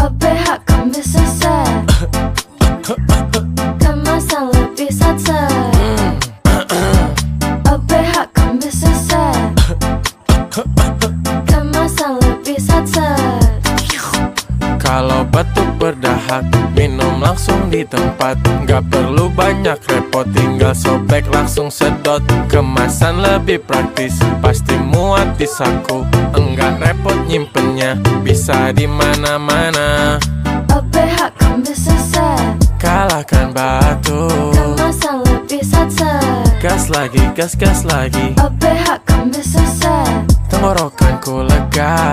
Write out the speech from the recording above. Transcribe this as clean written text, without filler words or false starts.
OPH kan bisa set, kemasan lebih set-set. OPH kan bisa set, kemasan lebih set-set. Kalau batuk berdahak, minum langsung di tempat. Gak perlu banyak repot, tinggal sobek langsung sedot. Kemasan lebih praktis, pasti muat di saku. Enggak repot nyimpennya, bisa di mana-mana. OPH kan bisa set, Kalahkan batuk. kemasan lebih set-set. Gas lagi, gas lagi. OPH kan bisa set, Tenggorokanku lega.